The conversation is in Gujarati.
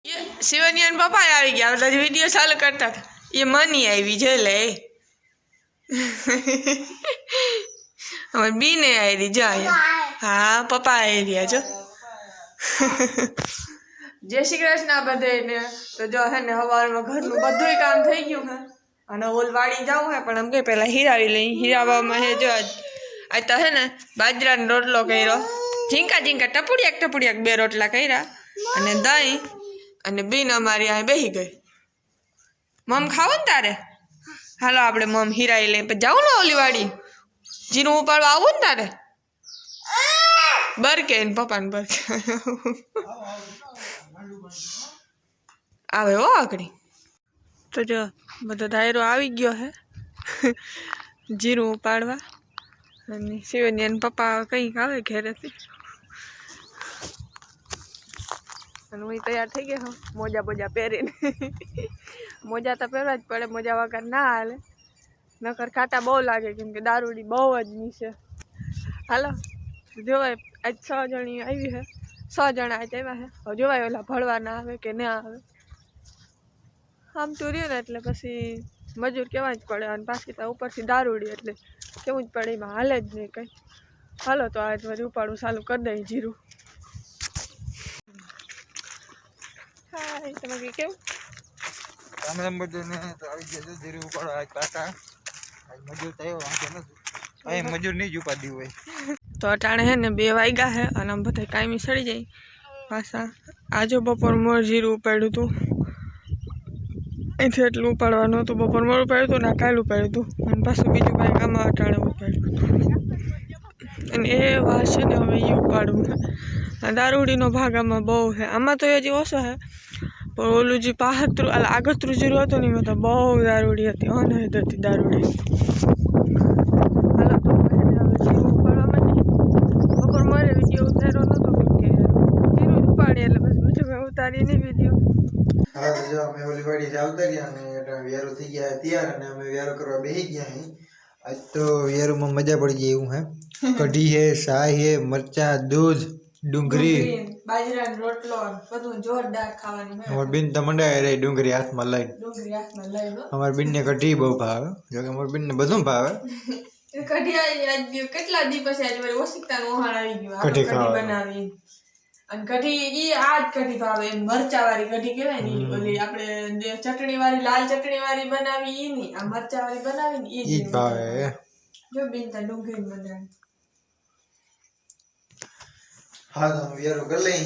ये शिवनियन पप्पा આવી ગયા બધા વિડિયો ચાલુ કરતા હતા ये मनी આવી છે લે અમાર બીને આવી જાય હા પપ્પા આવી રહ્યા જો જય શ્રી કૃષ્ણ બધાને તો જો હે ને હવારમાં ઘરનું બધુંય કામ થઈ ગયું હે અને ઓલ વાડી જાવું હે પણ અમ કે પહેલા હીરાવી લઈ હીરાવામાં હે જો આ તો હે ને બાજરાનો રોટલો કર્યો ઝીંકા ઝીંકા ટપુડિયાક બે રોટલા કર્યા અને દહીં અને બીન અમારી આ બેહી ગઈ મમ ખાવ ને તારે હાલો આપણે મમ હીરાઈ લઈ પછી જાવું ને ઓલી વાડી જીરું ઉપાડવા આવું ને તારે બરકે ને પપ્પાને બરકે આવે હો આકડી તો જો બધો ધાયરો આવી ગયો હે જીરું ઉપાડવા અને શિવનિયન પપ્પા કંઈક આવે ઘેરેથી અને હું તૈયાર થઈ ગયો મોજા બોજા પહેરીને મોજા તો પહેરવા જ પડે મોજા વગર ના હાલે નકર ખાટા બહુ લાગે કેમ કે દારૂડી બહુ જ નીચે હાલો જોવાય આજ 6 જણી આવી છે 6 જણા આજ આવ્યા છે હવે જોવાય ઓલા ભળવા ના આવે કે ના આવે આમ તો રહ્યું ને એટલે પછી મજૂર કહેવા જ પડે અને પાછી તો ઉપરથી દારૂડી એટલે કેવું જ પડે એમાં હાલે જ નહીં કંઈ હાલો તો આજ વળી ઉપાડું ચાલુ કરી દઈ જીરું હાય તમે કેવું રામ બધાને તો આવી ગયા જીરું ઉપાડો આજ કાકા આજ મજૂર તો આવ્યો વાંધો નથી અહીં મજૂર નહીં જ ઉપાડી હોય તો અટાણે હે ને 2 વાગ્યા હે અને આમ બધા કાયમી સડી જાય પાછા આજો બપોર મોર જીરું ઉપાડ્યું હતું અહીંથી એટલું ઉપાડવાનું હતું બપોર મોર ઉપાડ્યું હતું ને કાલ ઉપાડ્યું હતું અને પાછું બીજું કાંઈ કામ અટાણે ઉપાડ્યું હતું અને એ વાત છે ને હવે એ ઉપાડવું છે દારૂડીનો ભાગ આમાં બહુ છે આમાં તો હજી ઓછો છે પણ ઓલું જે પાહતરું આગતરું જીરું હતું ને એમાં તો બહુ દારૂડી હતી અનહદ હતી દારૂડી હાલો તો હવે જીરું ઉપાડવા માંડી બપોર મારે વિડીયો ઉતાર્યો નહોતો કેમ કે જીરું ઉપાડી એટલે બસ બીજું મેં ઉતારી નહીં વિડીયો હા તો જો અમે ઓલી વાડી ચાલતા ગયા અને વ્યારો થઈ ગયા તૈયાર અને અમે વ્યારો કરવા બેસી ગયા અહીં આજ તો વ્યારોમાં મજા પડી ગઈ એવું હે કઢી હે શાય હે મરચા દૂધ ડુંગળી બાજરાનો રોટલો બધું જોરદાર ખાવાની છે અમાર બેન તો મંડાય રે ડુંગળી હાથમાં લઈને અમાર બેનને કઢી બહુ ભાવે જો કે અમાર બેનને બધું ભાવે કઢી આજ કેટલા દી પછી આજે મારી ઓશિકતાનો ઓહાણ આવી ગયો કઢી બનાવી અને કઢી ઈ આજ કઢી ભાવે મરચા વાળી કઢી કહેવાય ને ઓલી આપણે ચટણી વાળી લાલ ચટણી વાળી બનાવી ઈ ની આ મરચા વાળી બનાવી ને ઈ જ ભાવે જો બેન તા ડુંગળી બનાવી હા તો વ્યારો કરી લઈ